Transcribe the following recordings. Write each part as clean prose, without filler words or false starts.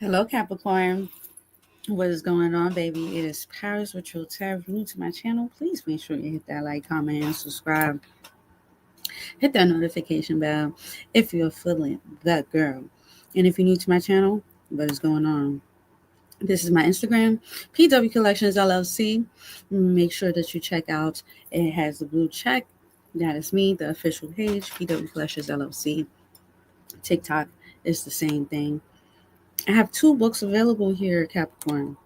Hello, Capricorn. What is going on, baby? It is Paris with your Tarot. If you're new to my channel, please make sure you hit that like, comment, and subscribe. Hit that notification bell if you're feeling that girl. And if you're new to my channel, what is going on? This is my Instagram, PW Collections LLC. Make sure that you check out. It has the blue check. That is me, the official page, PW Collections LLC. TikTok is the same thing. I have 2 books available here, Capricorn.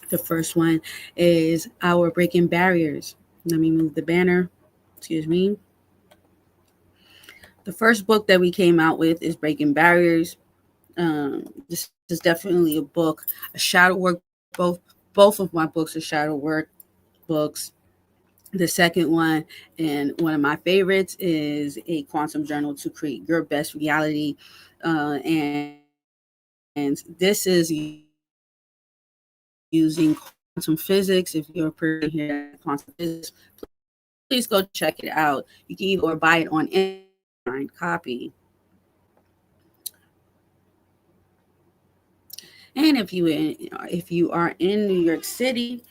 The first one is Our Breaking Barriers. Let me move the banner. Excuse me. The first book that we came out with is Breaking Barriers. This is definitely a book, a shadow work. Both of my books are shadow work books. The second one, and one of my favorites, is A Quantum Journal to Create Your Best Reality. And this is using quantum physics. If you're a person here that quantum physics, please go check it out. You can either order or buy it on Amazon or get a signed copy. And if you are in New York City,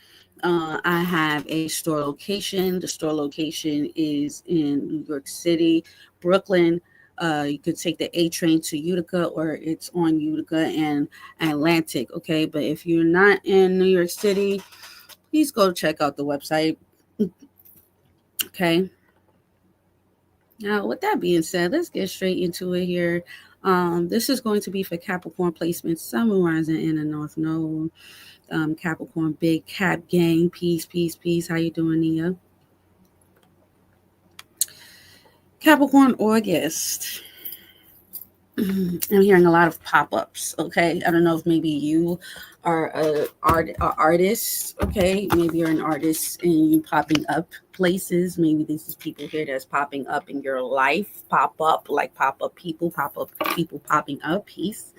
I have a store location. The store location is in New York City, Brooklyn. You could take the A train to Utica, or it's on Utica and Atlantic. Okay, but if you're not in New York City, please go check out the website. Okay. Now, with that being said, let's get straight into it here. This is going to be for Capricorn placement, Sun, Moon, Rising, and the North Node. Capricorn, Big Cap Gang, peace, peace, peace. How you doing, Nia? Capricorn, August. I'm hearing a lot of pop-ups. Okay, I don't know if maybe you are a artist. Okay, maybe you're an artist and you popping up places. Maybe this is people here that's popping up in your life. Pop up, like pop up people popping up. Peace.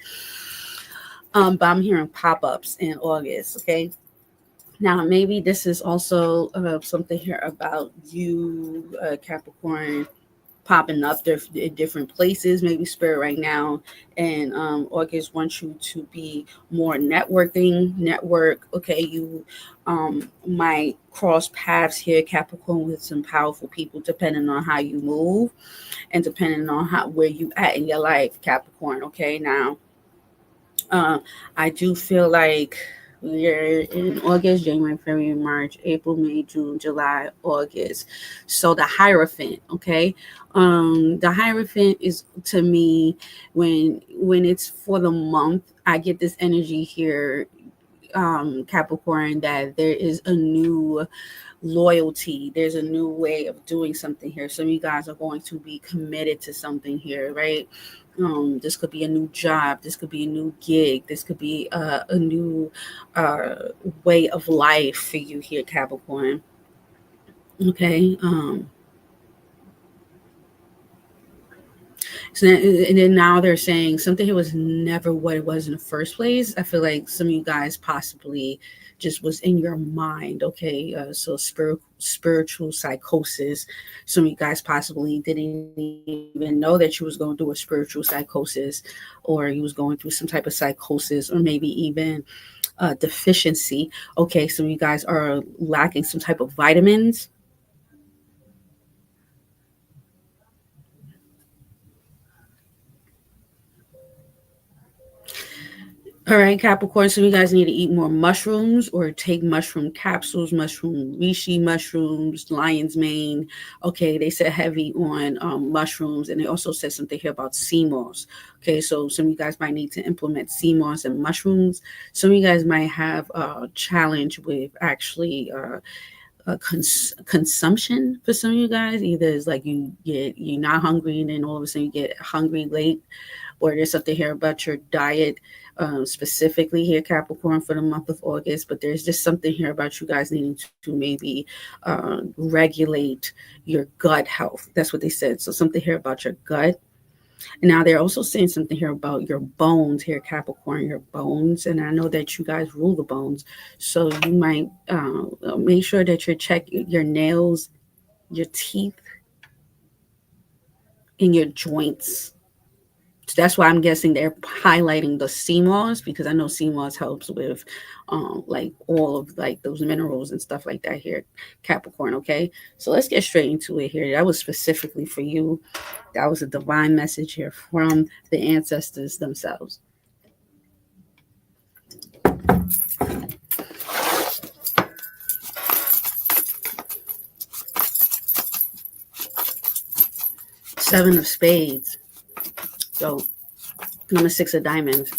But I'm hearing pop-ups in August. Okay. Now, maybe this is also something here about you, Capricorn, popping up in different places. Maybe Spirit right now and August wants you to be more network. Okay, you might cross paths here, Capricorn, with some powerful people, depending on how you move and depending on where you at in your life, Capricorn. Okay, now uh, I do feel like we're in August, January, February, March, April, May, June, July, August. So the Hierophant, okay? The Hierophant is, to me, when it's for the month, I get this energy here, Capricorn, that there is a new loyalty. There's a new way of doing something here. Some of you guys are going to be committed to something here, right? This could be a new job. This could be a new gig. This could be a new uh, way of life for you here, Capricorn. Okay. So and then now they're saying something here was never what it was in the first place. I feel like some of you guys possibly just was in your mind. Okay, so spiritual psychosis. Some of you guys possibly didn't even know that you was going through a spiritual psychosis, or you was going through some type of psychosis, or maybe even deficiency. Okay, some of you guys are lacking some type of vitamins. All right, Capricorn. So you guys need to eat more mushrooms or take mushroom capsules, mushroom reishi mushrooms, lion's mane. Okay, they said heavy on mushrooms, and they also said something here about sea moss. Okay, so some of you guys might need to implement sea moss and mushrooms. Some of you guys might have a challenge with actually consumption for some of you guys. Either it's like you're not hungry and then all of a sudden you get hungry late, or there's something here about your diet, specifically here, Capricorn, for the month of August. But there's just something here about you guys needing to maybe regulate your gut health. That's what they said. So something here about your gut. And now they're also saying something here about your bones here, Capricorn, your bones. And I know that you guys rule the bones. So you might make sure that you check your nails, your teeth, and your joints That's why I'm guessing they're highlighting the sea moss, because I know sea moss helps with like all of like those minerals and stuff like that here, Capricorn. Okay, so let's get straight into it here. That was specifically for you. That was a divine message here from the ancestors themselves. Seven of Spades. So number 6 of Diamonds.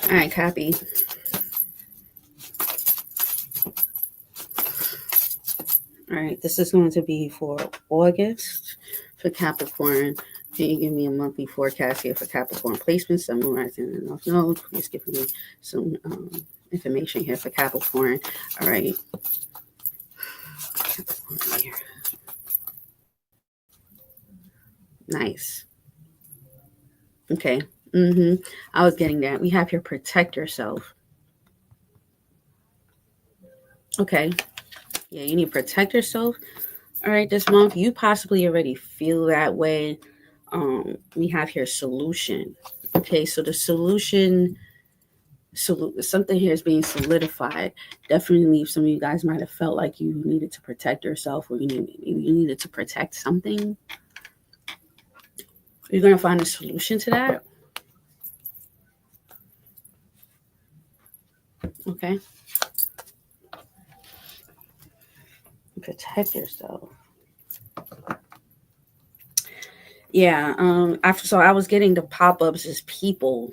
All right, Cappy. All right, this is going to be for August for Capricorn. Can you give me a monthly forecast here for Capricorn placements? Sun, moon, rising, and north node. Please give me some information here for Capricorn. All right. Capricorn here. Nice. Okay. I was getting that. We have here protect yourself. Okay. Yeah, you need to protect yourself. All right, this month you possibly already feel that way. We have here solution. Okay, so the solution, something here is being solidified. Definitely, some of you guys might have felt like you needed to protect yourself, or you needed to protect something. You're gonna find a solution to that. Okay. Protect yourself. Yeah. So I was getting the pop-ups as people.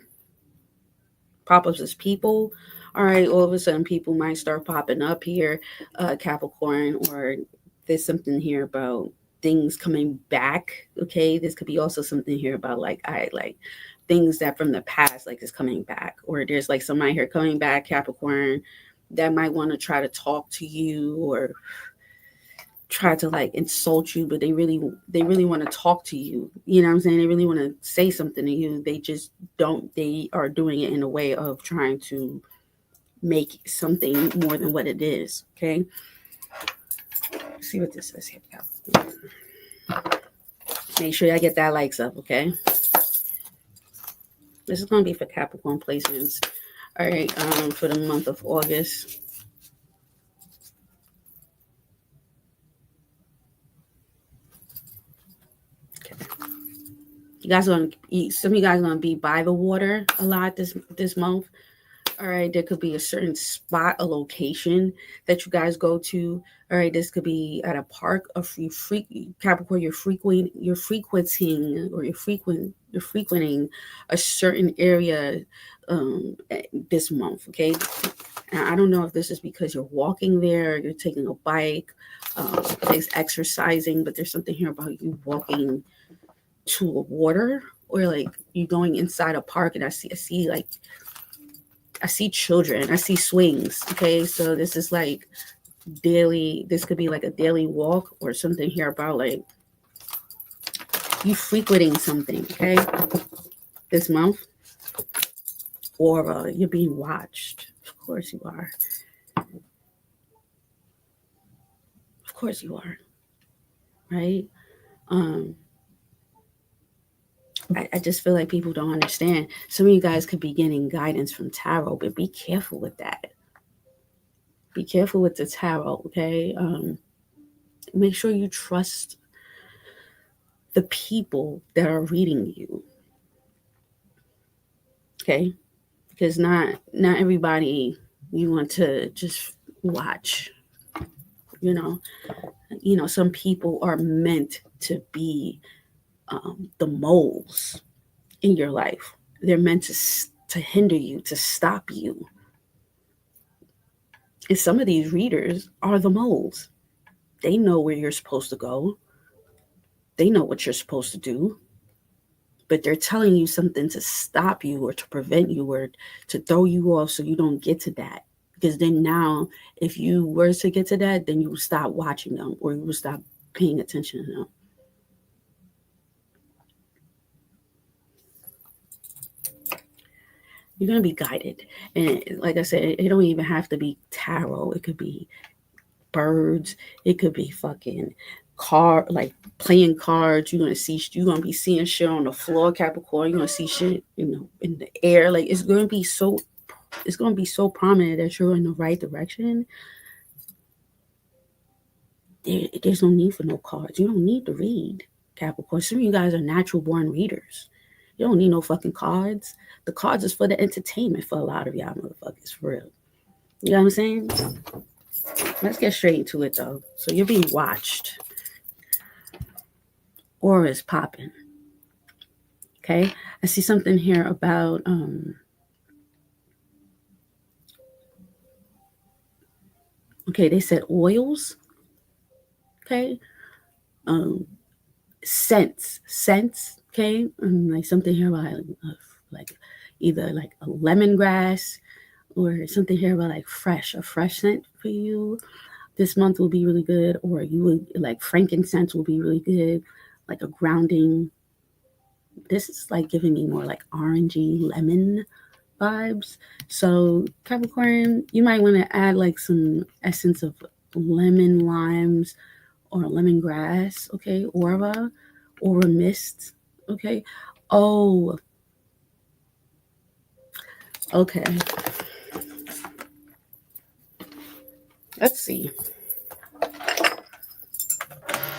Pop-ups as people. All right. All of a sudden, people might start popping up here, Capricorn, or there's something here about things coming back. Okay. This could be also something here about like things that from the past, like is coming back, or there's like somebody here coming back, Capricorn, that might want to try to talk to you or try to like insult you, but they really want to talk to you. You know what I'm saying? They really want to say something to you. They just don't. They are doing it in a way of trying to make something more than what it is. Okay. Let's see what this says here. Make sure y'all get that likes up. Okay. This is going to be for Capricorn placements. All right. For the month of August. You guys are gonna eat. Some of you guys are gonna be by the water a lot this month. All right, there could be a certain spot, a location that you guys go to. All right, this could be at a park. Capricorn, you're frequenting a certain area this month. Okay, and I don't know if this is because you're walking there, you're taking a bike, there's exercising, but there's something here about you walking to a water, or like you going inside a park, and I see children, I see swings. Okay, so this is like daily. This could be like a daily walk, or something here about like you frequenting something. Okay, this month, or you're being watched. Of course you are. Of course you are. Right. I just feel like people don't understand. Some of you guys could be getting guidance from tarot, but be careful with that. Be careful with the tarot, okay? Make sure you trust the people that are reading you, okay? Because not everybody you want to just watch. You know, some people are meant to be the moles in your life. They're meant to hinder you, to stop you. And some of these readers are the moles. They know where you're supposed to go. They know what you're supposed to do. But they're telling you something to stop you, or to prevent you, or to throw you off so you don't get to that. Because then now, if you were to get to that, then you will stop watching them, or you will stop paying attention to them. You're going to be guided. And like I said, it don't even have to be tarot. It could be birds. It could be fucking like playing cards. You're gonna be seeing shit on the floor, Capricorn. You're gonna see shit, in the air. Like it's gonna be so prominent that you're in the right direction. There's no need for no cards. You don't need to read, Capricorn. Some of you guys are natural born readers. You don't need no fucking cards. The cards is for the entertainment for a lot of y'all motherfuckers, for real. You know what I'm saying? Let's get straight into it though. So you're being watched. Aura is popping. Okay. I see something here about okay, they said oils. Okay. Scents. Okay. Like something here about like either like a lemongrass or something here about like a fresh scent for you. This month will be really good, or you would like frankincense will be really good, like a grounding. This is like giving me more like orangey lemon vibes. So Capricorn, you might want to add like some essence of lemon limes or lemongrass, okay? Aura mist, okay? Oh, okay. Let's see.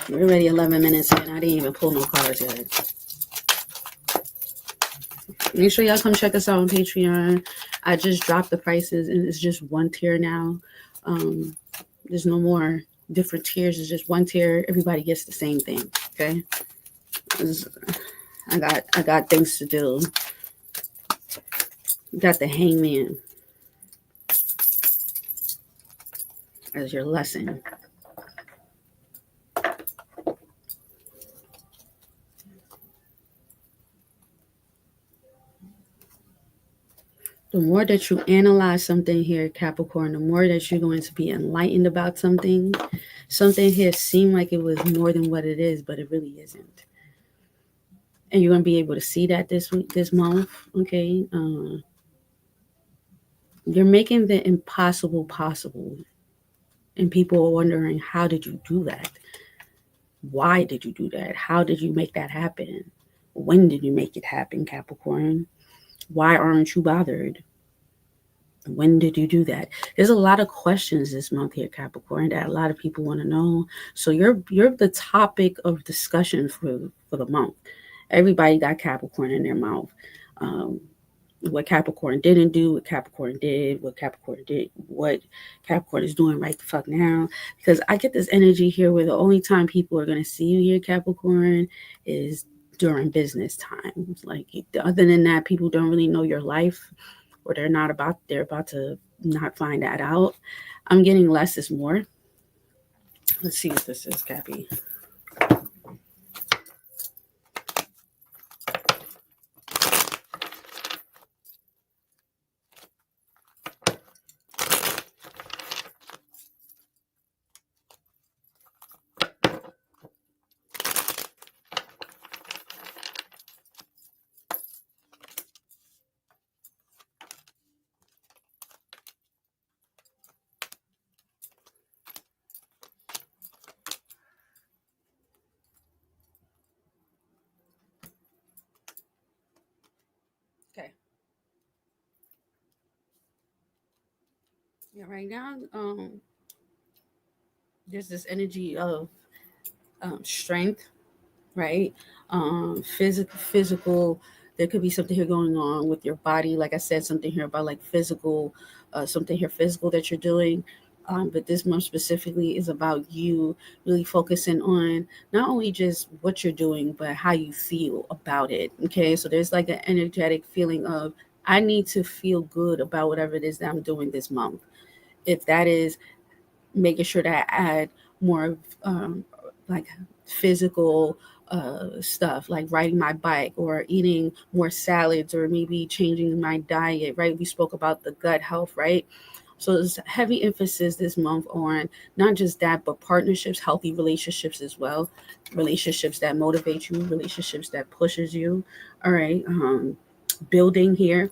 We're already 11 minutes in. I didn't even pull no cards yet. Make sure y'all come check us out on Patreon. I just dropped the prices and it's just one tier now. There's no more different tiers. It's just one tier. Everybody gets the same thing. Okay. I got things to do. Got the Hangman as your lesson. The more that you analyze something here, Capricorn, the more that you're going to be enlightened about something. Something here seemed like it was more than what it is, but it really isn't. And you're going to be able to see that this month, okay? You're making the impossible possible. And people are wondering, how did you do that? Why did you do that? How did you make that happen? When did you make it happen, Capricorn? Why aren't you bothered? When did you do that? There's a lot of questions this month here, Capricorn, that a lot of people want to know. So you're the topic of discussion for the month. Everybody got Capricorn in their mouth. What Capricorn didn't do, what Capricorn did, what Capricorn is doing right the fuck now. Because I get this energy here where the only time people are going to see you here, Capricorn, is during business time. Like, other than that, people don't really know your life, or they're about to not find that out. I'm getting less is more. Let's see what this is, Cappy. Okay. Yeah, right now, there's this energy of strength, right? Physical. There could be something here going on with your body. Like I said, something here about like physical, something here physical that you're doing. But this month specifically is about you really focusing on not only just what you're doing, but how you feel about it. Okay, so there's like an energetic feeling of, I need to feel good about whatever it is that I'm doing this month. If that is making sure that I add more like physical stuff, like riding my bike or eating more salads, or maybe changing my diet, right? We spoke about the gut health, right? So there's heavy emphasis this month on not just that, but partnerships, healthy relationships as well. Relationships that motivate you, relationships that pushes you. All right. Building here.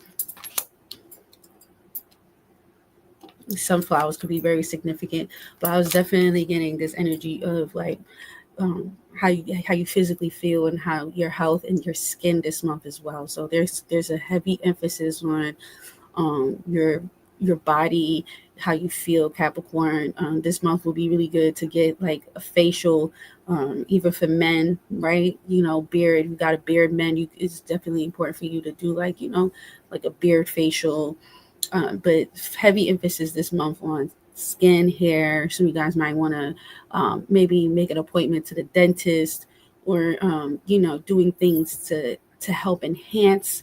Sunflowers could be very significant, but I was definitely getting this energy of like how you physically feel and how your health and your skin this month as well. So there's a heavy emphasis on your body, how you feel, Capricorn. This month will be really good to get like a facial, even for men, right? Beard. You got a beard, men. It's definitely important for you to do like like a beard facial. But heavy emphasis this month on skin, hair. Some of you guys might want to maybe make an appointment to the dentist, or doing things to help enhance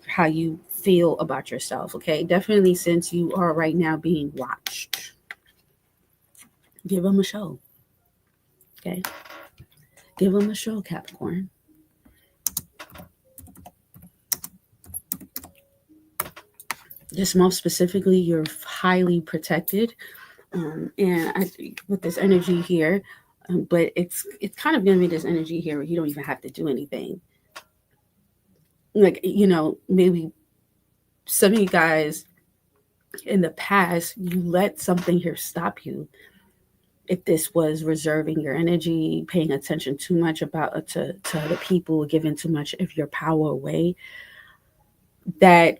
how you feel about yourself. Okay, definitely, since you are right now being watched, give them a show. Okay, give them a show, Capricorn. This month specifically, you're highly protected, and with this energy here, but it's kind of giving me this energy here where you don't even have to do anything. Like, maybe some of you guys in the past, you let something here stop you. If this was reserving your energy, paying attention too much about to other people, giving too much of your power away, that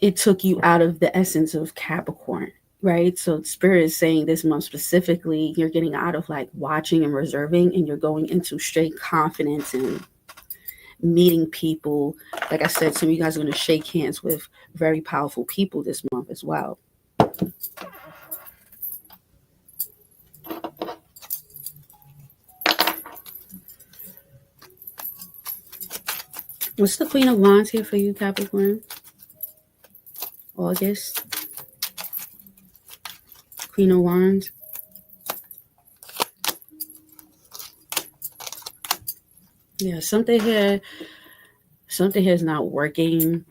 it took you out of the essence of Capricorn, right? So Spirit is saying this month specifically, you're getting out of like watching and reserving, and you're going into straight confidence and meeting people. Like I said, some of you guys are going to shake hands with very powerful people this month as well. What's the Queen of Wands here for you, Capricorn? August. Queen of Wands. Yeah, something here is not working.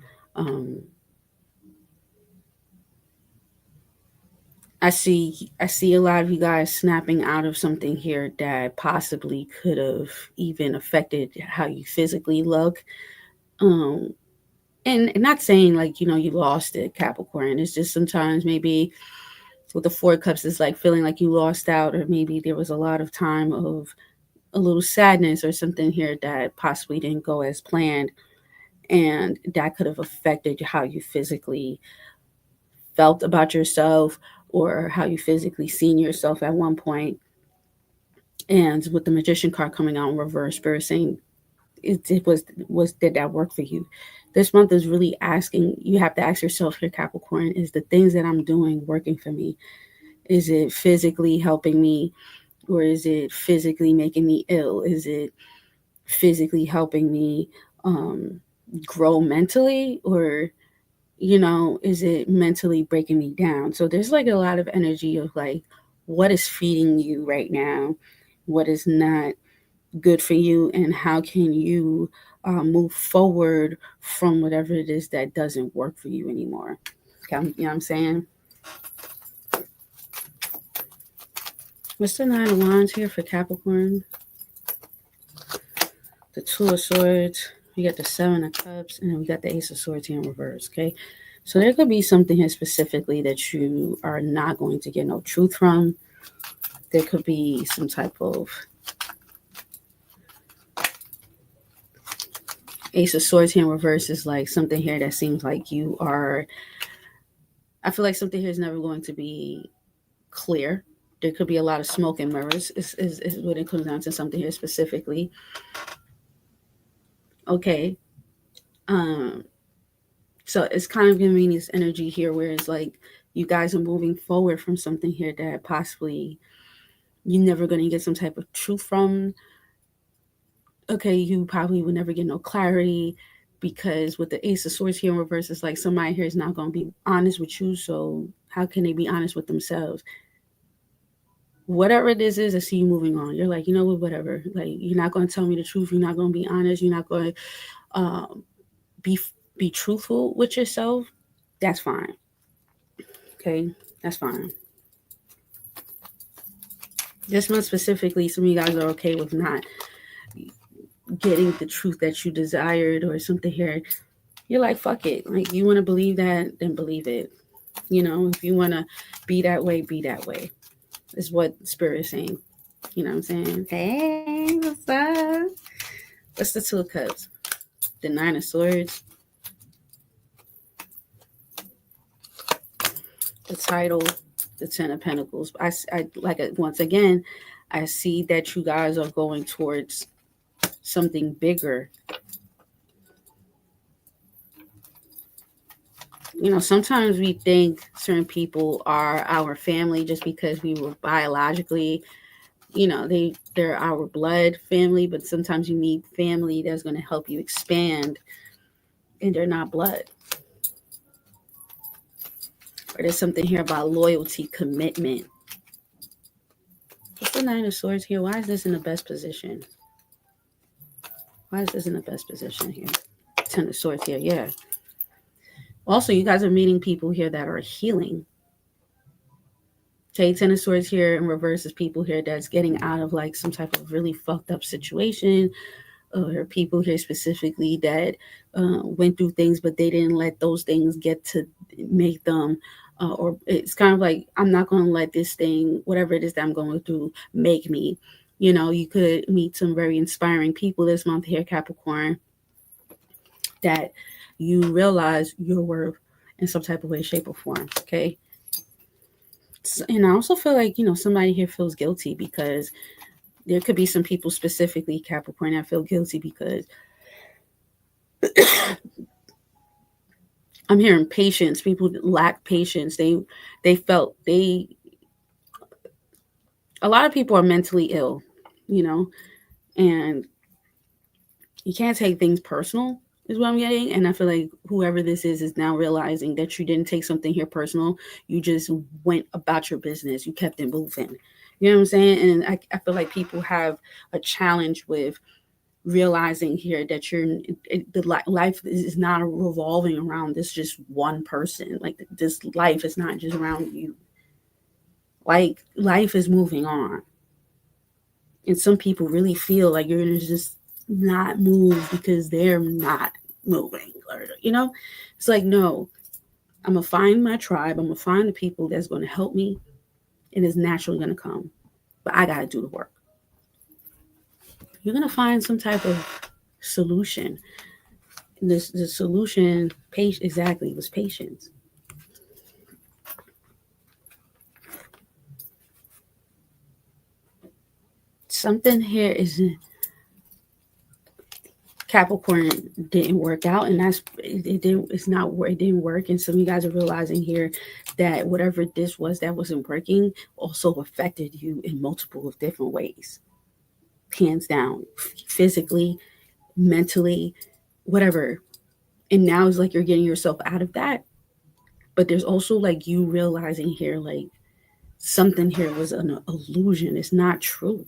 I see a lot of you guys snapping out of something here that possibly could have even affected how you physically look. And not saying like, you lost it, Capricorn. It's just sometimes maybe with the Four of Cups, it's like feeling like you lost out, or maybe there was a lot of time of a little sadness or something here that possibly didn't go as planned. And that could have affected how you physically felt about yourself, or how you physically seen yourself at one point. And with the Magician card coming out in reverse, Spirit saying it was did that work for you? This month is really asking, you have to ask yourself here, Capricorn, is the things that I'm doing working for me? Is it physically helping me, or is it physically making me ill? Is it physically helping me grow mentally, or is it mentally breaking me down? So there's like a lot of energy of like, what is feeding you right now, what is not good for you, and how can you move forward from whatever it is that doesn't work for you anymore. Okay, you know what I'm saying? What's the Nine of Wands here for Capricorn? The Two of Swords. We got the Seven of Cups, and then we got the Ace of Swords here in reverse. Okay, so there could be something here specifically that you are not going to get no truth from. There could be some type of Ace of Swords here in reverse is like something here that seems like you are, I feel like something here is never going to be clear. There could be a lot of smoke and mirrors is what it comes down to, something here specifically. Okay. So it's kind of giving me this energy here where it's like you guys are moving forward from something here that possibly you're never going to get some type of truth from. Okay, you probably would never get no clarity, because with the Ace of Swords here in reverse, it's like somebody here is not going to be honest with you. So how can they be honest with themselves? Whatever it is, I see you moving on. You're like, whatever. Like, you're not going to tell me the truth. You're not going to be honest. You're not going to be truthful with yourself. That's fine. Okay, that's fine. This month specifically, some of you guys are okay with not getting the truth that you desired or something here. You're like, fuck it. Like, you want to believe that, then believe it. If you want to be that way, is what Spirit is saying. You know what I'm saying? Hey, what's up? What's the Two of Cups? The Nine of Swords. The title, the Ten of Pentacles. I like it once again. I see that you guys are going towards something bigger. You know, sometimes we think certain people are our family just because we were biologically, you know, they're our blood family, but sometimes you need family that's going to help you expand, and they're not blood. Or there's something here about loyalty, commitment. What's the Nine of Swords here? Why is this in the best position? Why is this in the best position here? Ten of Swords here, yeah. Also, you guys are meeting people here that are healing. Okay, Ten of Swords here in reverse is people here that's getting out of like some type of really fucked up situation, or people here specifically that went through things, but they didn't let those things get to make them, or it's kind of like, I'm not going to let this thing, whatever it is that I'm going through, make me. You know, you could meet some very inspiring people this month here, Capricorn, that you realize your worth in some type of way, shape, or form. Okay. And I also feel like, you know, somebody here feels guilty because there could be some people specifically, Capricorn, that feel guilty because I'm hearing patience. People lack patience. They felt a lot of people are mentally ill, you know, and you can't take things personal is what I'm getting. And I feel like whoever this is now realizing that you didn't take something here personal. You just went about your business. You kept it moving. You know what I'm saying? And I feel like people have a challenge with realizing here that life is not revolving around this just one person. Like, this life is not just around you. Like, life is moving on, and some people really feel like you're gonna just not move because they're not moving, or, you know, it's like, no, I'm gonna find my tribe, I'm gonna find the people that's gonna help me, and it's naturally gonna come, but I gotta do the work. You're gonna find some type of solution. The solution, exactly, was patience. Something here is Capricorn didn't work out, and it didn't. It's not where it didn't work, and some of you guys are realizing here that whatever this was that wasn't working also affected you in multiple of different ways, hands down, physically, mentally, whatever. And now it's like you're getting yourself out of that, but there's also like you realizing here like something here was an illusion. It's not true.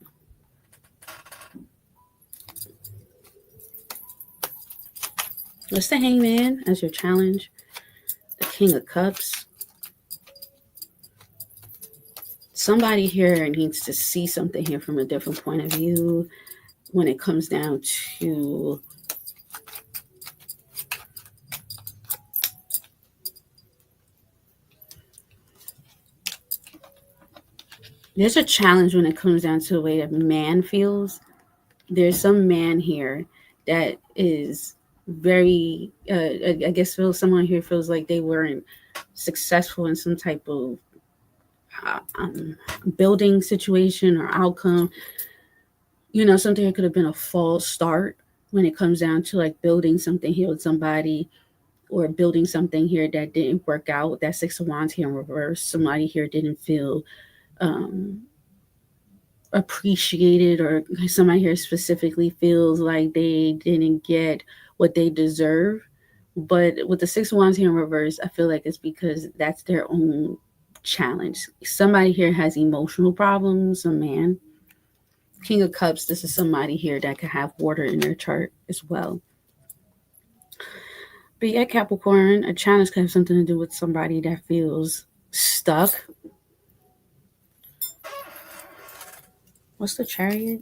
What's the Hangman as your challenge? The King of Cups. Somebody here needs to see something here from a different point of view when it comes down to there's a challenge when it comes down to the way that man feels. There's some man here that is very, I guess, someone here feels like they weren't successful in some type of building situation or outcome. You know, something that could have been a false start when it comes down to like building something here with somebody, or building something here that didn't work out. That Six of Wands here in reverse. Somebody here didn't feel um, appreciated, or somebody here specifically feels like they didn't get what they deserve. But with the Six of Wands here in reverse, I feel like it's because that's their own challenge. Somebody here has emotional problems, a man. King of Cups, this is somebody here that could have water in their chart as well. But yeah, Capricorn, a challenge could have something to do with somebody that feels stuck. What's the Chariot?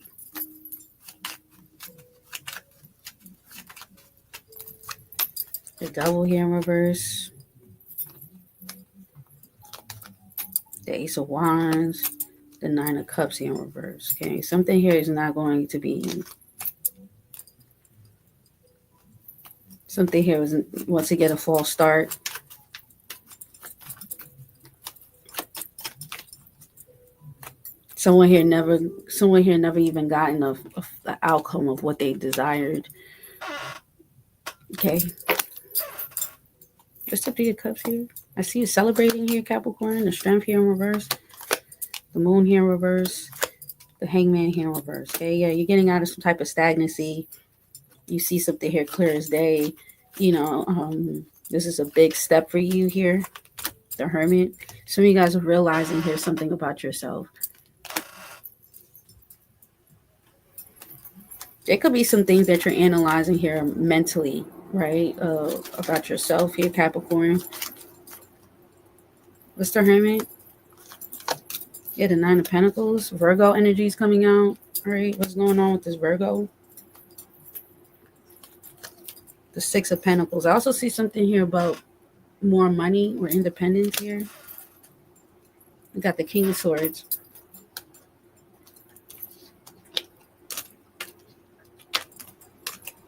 The Devil here in reverse. The Ace of Wands. The Nine of Cups here in reverse. Okay, something here is not going to be. Something here wants to get a false start. Someone here never even gotten the outcome of what they desired. Okay. Just up to your cups here. I see you celebrating here, Capricorn. The Strength here in reverse. The Moon here in reverse. The Hangman here in reverse. Okay, yeah, you're getting out of some type of stagnancy. You see something here clear as day. This is a big step for you here. The Hermit. Some of you guys are realizing here something about yourself. There could be some things that you're analyzing here mentally, right? About yourself here, Capricorn. What's the Hermit? Yeah, the Nine of Pentacles. Virgo energy is coming out. All right, what's going on with this Virgo? The Six of Pentacles. I also see something here about more money or independence here. We got the King of Swords.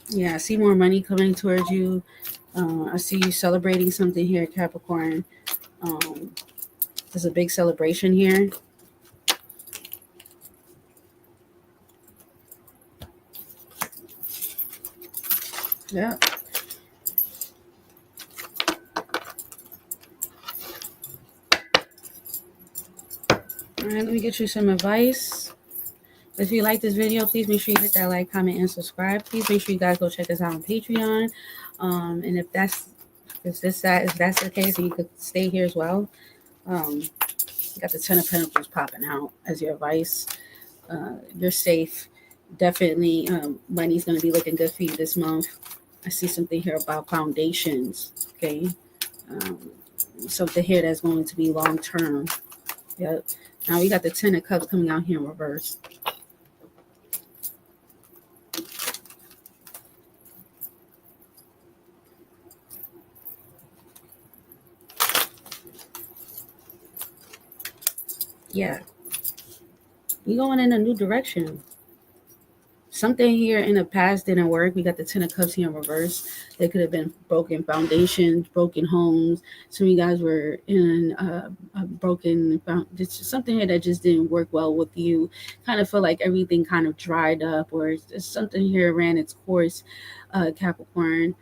Yeah, I see more money coming towards you. I see you celebrating something here, Capricorn. There's a big celebration here. Yeah. All right, let me get you some advice. If you like this video, please make sure you hit that like, comment, and subscribe. Please make sure you guys go check us out on Patreon. And if that's the case, and you could stay here as well. You got the Ten of Pentacles popping out as your advice. You're safe. Definitely, money's going to be looking good for you this month. I see something here about foundations. Okay, something here that's going to be long term. Yep. Now we got the Ten of Cups coming out here in reverse. Yeah, you're going in a new direction. Something here in the past didn't work. We got the Ten of Cups here in reverse. There could have been broken foundations, broken homes. Some of you guys were in a broken, it's something here that just didn't work well with you. Kind of feel like everything kind of dried up, or something here ran its course, Capricorn.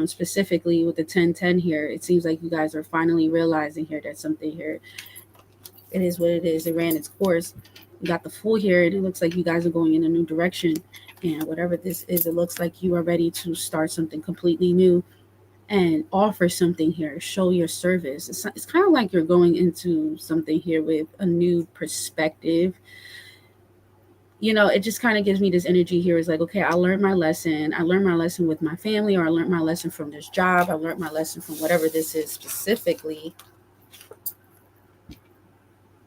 Specifically with the 10-10 here, it seems like you guys are finally realizing here that something here, it is what it is. It ran its course. You got the Fool here, and it looks like you guys are going in a new direction. And whatever this is, it looks like you are ready to start something completely new and offer something here. Show your service. It's kind of like you're going into something here with a new perspective. It just kind of gives me this energy here. It's like, okay, I learned my lesson. I learned my lesson with my family, or I learned my lesson from this job. I learned my lesson from whatever this is specifically.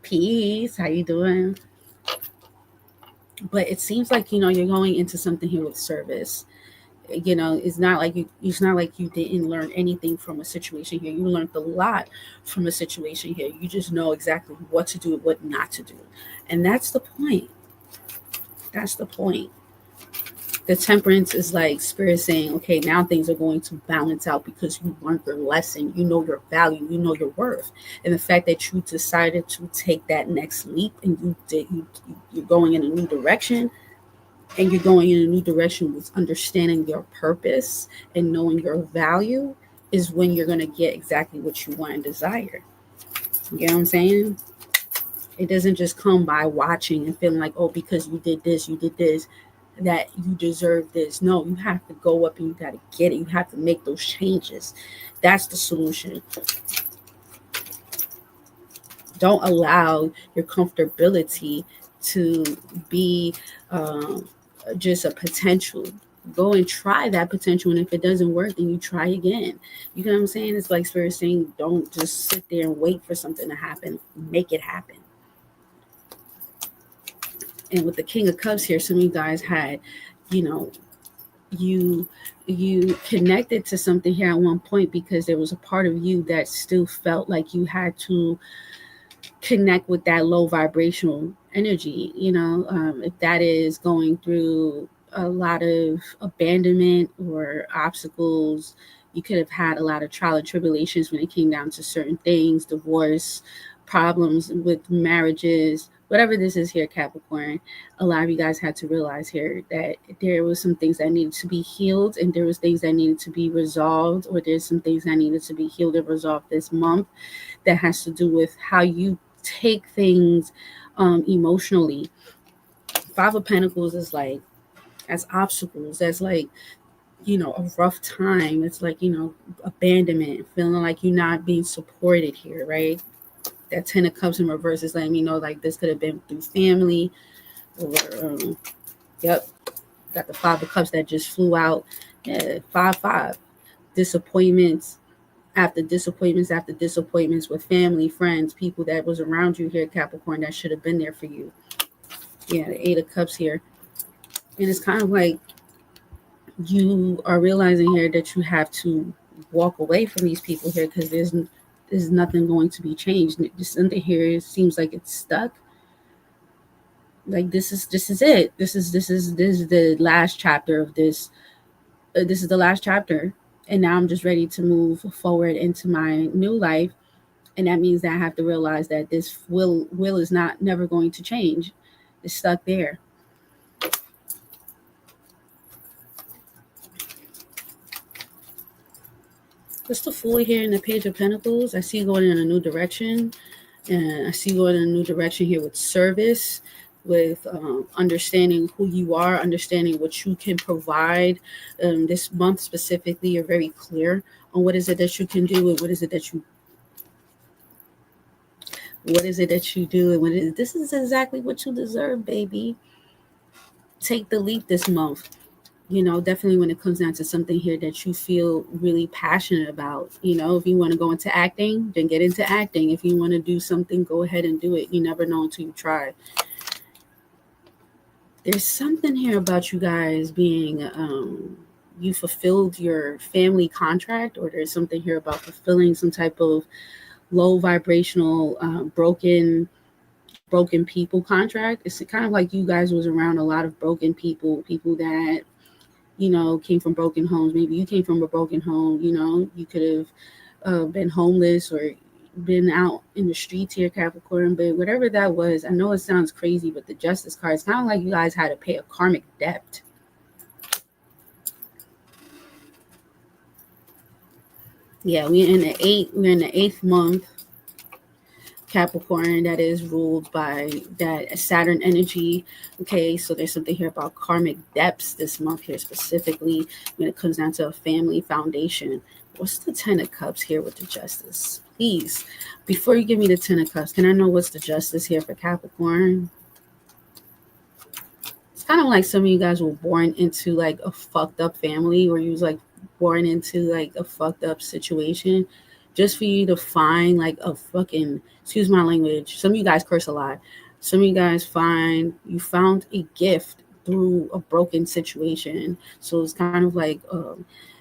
Peace. How you doing? But it seems like, you're going into something here with service. It's not like you didn't learn anything from a situation here. You learned a lot from a situation here. You just know exactly what to do and what not to do. And that's the point. That's the point. The Temperance is like Spirit saying, okay, now things are going to balance out because you learned your lesson. You know your value. You know your worth. And the fact that you decided to take that next leap, and you're going in a new direction, and you're going in a new direction with understanding your purpose and knowing your value, is when you're going to get exactly what you want and desire. You get what I'm saying? It doesn't just come by watching and feeling like, oh, because you did this, that you deserve this. No, you have to go up and you got to get it. You have to make those changes. That's the solution. Don't allow your comfortability to be just a potential. Go and try that potential, and if it doesn't work, then you try again. You know what I'm saying? It's like Spirit saying, don't just sit there and wait for something to happen. Make it happen. And with the King of Cups here, some of you guys had, you connected to something here at one point because there was a part of you that still felt like you had to connect with that low vibrational energy, if that is going through a lot of abandonment or obstacles. You could have had a lot of trial and tribulations when it came down to certain things, divorce, problems with marriages, whatever this is here, Capricorn. A lot of you guys had to realize here that there was some things that needed to be healed, and there was things that needed to be resolved, or there's some things that needed to be healed and resolved this month that has to do with how you take things emotionally. Five of Pentacles is like as obstacles, as like a rough time. It's like abandonment, feeling like you're not being supported here, right? That Ten of Cups in reverse is letting me know like this could have been through family, or yep, got the Five of Cups that just flew out. Yeah, 5-5. Disappointments after disappointments after disappointments with family, friends, people that was around you here, Capricorn, that should have been there for you. Yeah, the Eight of Cups here. And it's kind of like you are realizing here that you have to walk away from these people here because there's nothing going to be changed. This under here seems like it's stuck. Like this is it. This is the last chapter of this. This is the last chapter, and now I'm just ready to move forward into my new life. And that means that I have to realize that this will is not never going to change. It's stuck there. What's the Fool here in the Page of Pentacles? I see you going in a new direction. And I see you going in a new direction here with service, with understanding who you are, understanding what you can provide. This month specifically, you're very clear on what is it that you can do and what is it that you do and what it is. This is exactly what you deserve, baby. Take the leap this month. Definitely when it comes down to something here that you feel really passionate about. If you want to go into acting, then get into acting. If you want to do something, go ahead and do it. You never know until you try. There's something here about you guys being, you fulfilled your family contract, or there's something here about fulfilling some type of low vibrational, broken people contract. It's kind of like you guys was around a lot of broken people that came from broken homes. Maybe you came from a broken home. You could have been homeless or been out in the streets here, Capricorn. But whatever that was, I know it sounds crazy, but the Justice card, it's kind of like you guys had to pay a karmic debt. Yeah, we're in the eighth month, Capricorn, that is ruled by that Saturn energy. Okay, so there's something here about karmic debts this month here, specifically when it comes down to a family foundation. What's the Ten of Cups here with the Justice? Please, before you give me the Ten of Cups, can I know what's the Justice here for Capricorn? It's kind of like some of you guys were born into like a fucked up family, or you was like born into like a fucked up situation, just for you to find like a fucking, excuse my language, some of you guys curse a lot. Some of you guys you found a gift through a broken situation. So it's kind of like,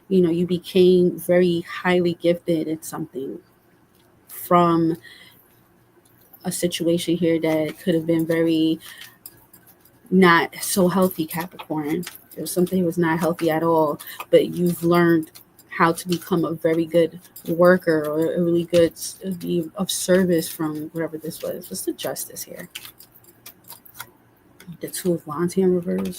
you became very highly gifted at something from a situation here that could have been very not so healthy, Capricorn. It was something that was not healthy at all, but you've learned how to become a very good worker, or a really good, be of service from whatever this was. What's the Justice here? The Two of Wands here in reverse.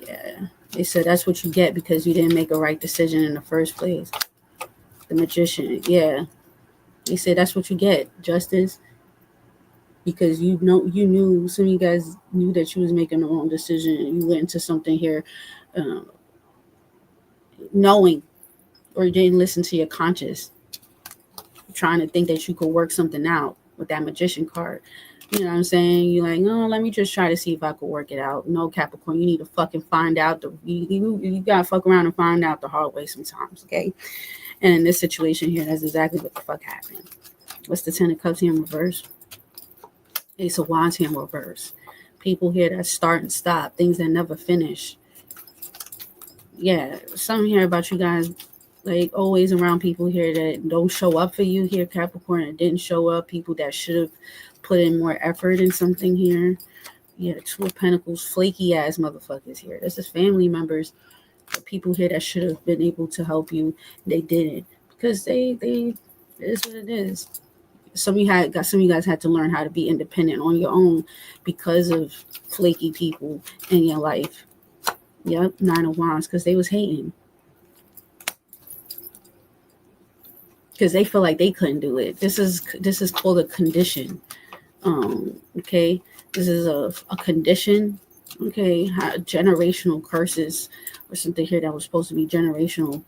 Yeah. They said that's what you get because you didn't make a right decision in the first place. The Magician. Yeah. They said that's what you get, Justice. Because you knew, some of you guys knew that you was making the wrong decision. You went into something here knowing, or you didn't listen to your conscience, trying to think that you could work something out with that Magician card. You know what I'm saying? You're like, oh, let me just try to see if I could work it out. No, Capricorn, you need to fucking find out. You gotta fuck around and find out the hard way sometimes, okay? And in this situation here, that's exactly what the fuck happened. What's the Ten of Cups here in reverse? Ace of Wands here in reverse. People here that start and stop, things that never finish. Yeah, something here about you guys Like always around people here that don't show up for you here, Capricorn, that didn't show up, people that should have put in more effort in something here. Yeah, Two of Pentacles, flaky ass motherfuckers here. This is family members, people here that should have been able to help you. They didn't because they it is what it is. Some of you guys had to learn how to be independent on your own because of flaky people in your life. Yep, Nine of Wands, because they was hating. Because they feel like they couldn't do it. This is called a condition. Okay, this is a condition. Okay, generational curses or something here that was supposed to be generational.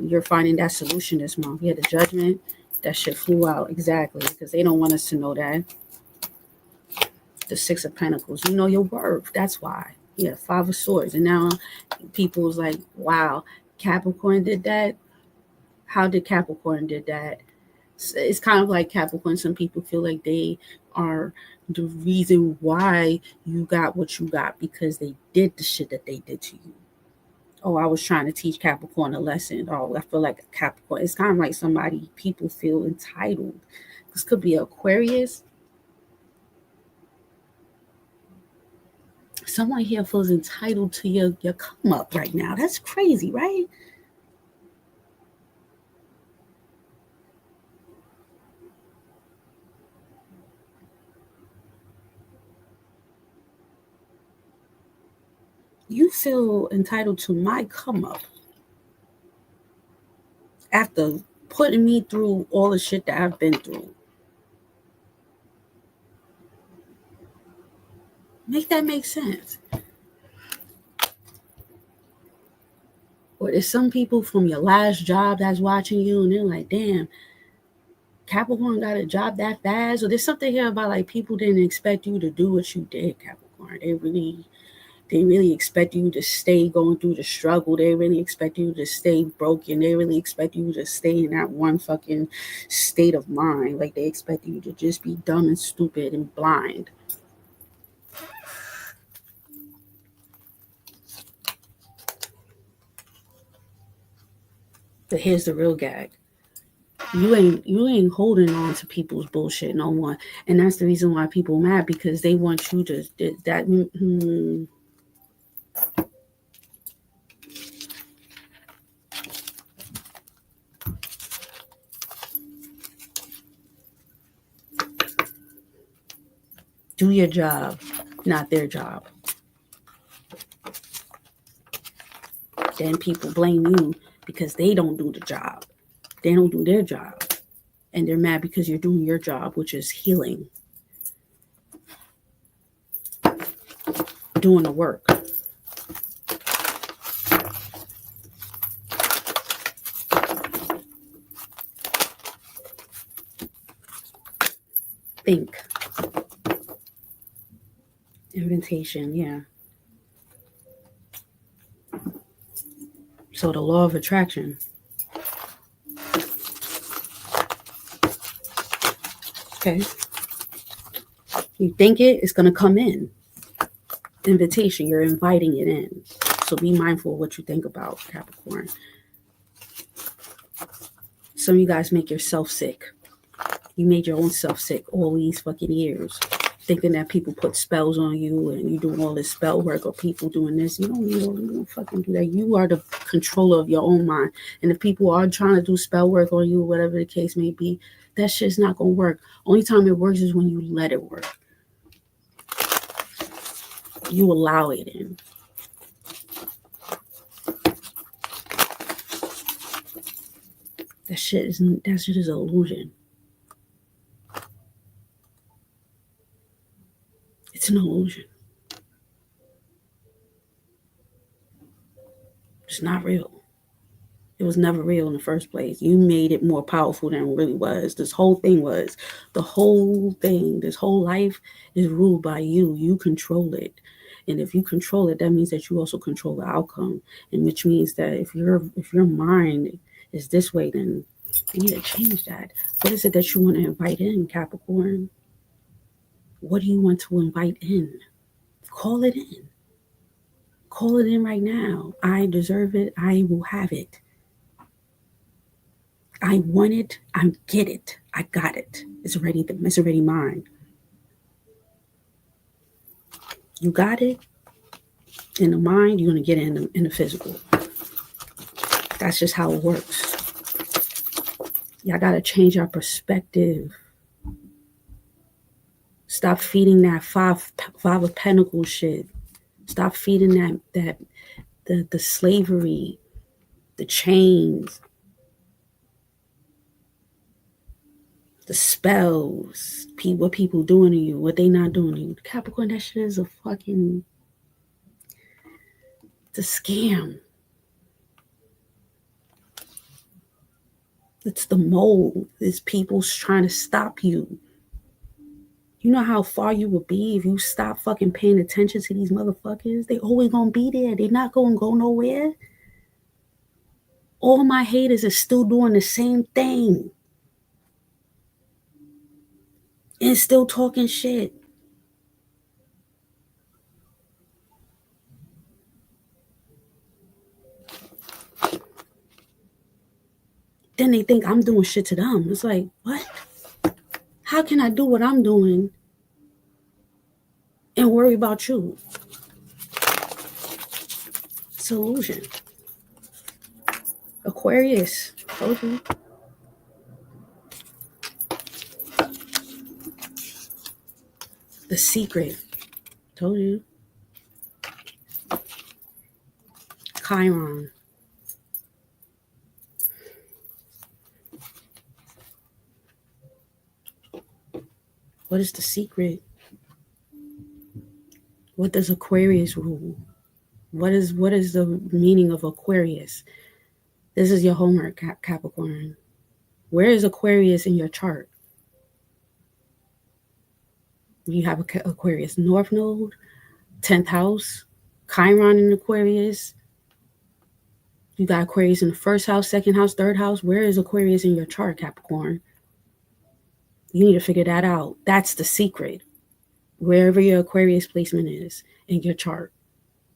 You're finding that solution this month. You had the Judgment. That shit flew out exactly because they don't want us to know that. The Six of Pentacles. You know your worth. That's why. Yeah, Five of Swords. And now people's like, wow, Capricorn did that. How did Capricorn did that? It's kind of like Capricorn. Some people feel like they are the reason why you got what you got because they did the shit that they did to you. Oh, I was trying to teach Capricorn a lesson. Oh, I feel like Capricorn. It's kind of like somebody, people feel entitled. This could be Aquarius. Someone here feels entitled to your come up right now. That's crazy, right? You feel entitled to my come up after putting me through all the shit that I've been through. Make that make sense. Or there's some people from your last job that's watching you and they're like, damn, Capricorn got a job that fast. Or there's something here about like people didn't expect you to do what you did, Capricorn. They really expect you to stay going through the struggle. They really expect you to stay broken. They really expect you to stay in that one fucking state of mind. Like they expect you to just be dumb and stupid and blind. But here's the real gag. You ain't holding on to people's bullshit no more. And that's the reason why people mad because they want you to that do your job, not their job. Then people blame you because they don't do the job. They don't do their job. And they're mad because you're doing your job, which is healing. Doing the work. Think. Invitation, yeah. So the law of attraction. Okay. You think it's going to come in. Invitation, you're inviting it in. So be mindful of what you think about, Capricorn. Some of you guys make yourself sick. You made your own self sick all these fucking years. Thinking that people put spells on you and you doing all this spell work or people doing this. You don't fucking do that. You are the controller of your own mind. And if people are trying to do spell work on you, whatever the case may be, that shit's not going to work. Only time it works is when you let it work. You allow it in. That shit is an illusion. It's an illusion. It's not real. It was never real in the first place. You made it more powerful than it really was. This whole thing was. The whole thing, this whole life is ruled by you. You control it. And if you control it, that means that you also control the outcome. And which means that if your mind is this way, then you need to change that. What is it that you want to invite in, Capricorn? What do you want to invite in? Call it in. Call it in right now. I deserve it. I will have it. I want it. I get it. I got it. It's already mine. You got it in the mind, you're going to get it in the physical. That's just how it works. Y'all got to change our perspective. Stop feeding that five of pentacles shit. Stop feeding that the slavery, the chains, the spells, what people doing to you, what they not doing to you. Capricorn, that shit is it's a scam. It's the mold. It's people trying to stop you. You know how far you would be if you stop fucking paying attention to these motherfuckers? They always gonna be there. They not gonna go nowhere. All my haters are still doing the same thing. And still talking shit. Then they think I'm doing shit to them. It's like, what? How can I do what I'm doing and worry about you? It's an illusion. Aquarius, told you. The Secret, told you. Chiron. What is the secret? What does Aquarius rule? What is the meaning of Aquarius? This is your homework, Capricorn. Where is Aquarius in your chart? You have Aquarius North Node, 10th house, Chiron in Aquarius. You got Aquarius in the first house, second house, third house. Where is Aquarius in your chart, Capricorn? You need to figure that out. That's the secret. Wherever your Aquarius placement is in your chart.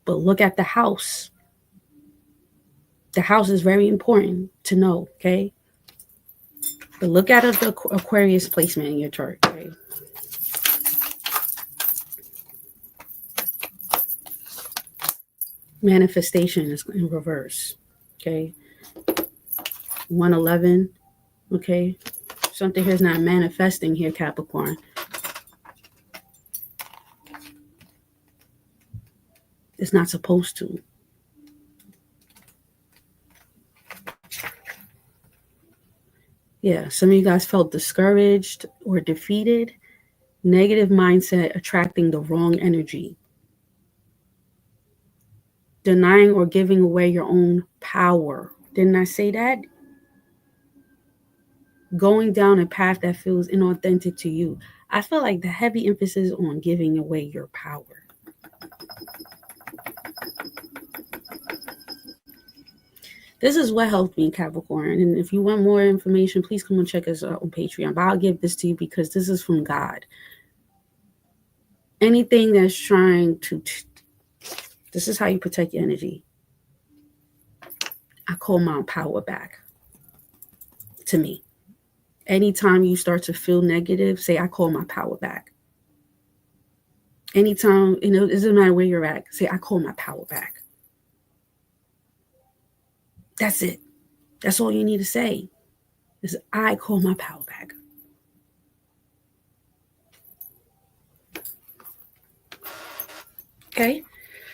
But look at the house. The house is very important to know, okay? But look at the Aquarius placement in your chart, okay? Manifestation is in reverse, okay? 111, okay? Something here is not manifesting here, Capricorn. It's not supposed to. Yeah, some of you guys felt discouraged or defeated. Negative mindset attracting the wrong energy. Denying or giving away your own power. Didn't I say that? Going down a path that feels inauthentic to you. I feel like the heavy emphasis on giving away your power. This is what helped me, Capricorn. And if you want more information, please come and check us out on Patreon. But I'll give this to you because this is from God. Anything that's trying to... This is how you protect your energy. I call my power back to me. Anytime you start to feel negative, say, I call my power back. Anytime, it doesn't matter where you're at, say, I call my power back. That's it. That's all you need to say. Is I call my power back. Okay?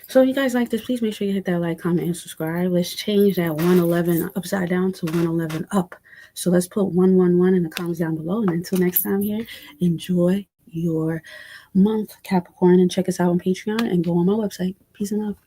So if you guys like this, please make sure you hit that like, comment, and subscribe. Let's change that 111 upside down to 111 up. So let's put 111 in the comments down below. And until next time here, enjoy your month, Capricorn. And check us out on Patreon and go on my website. Peace and love.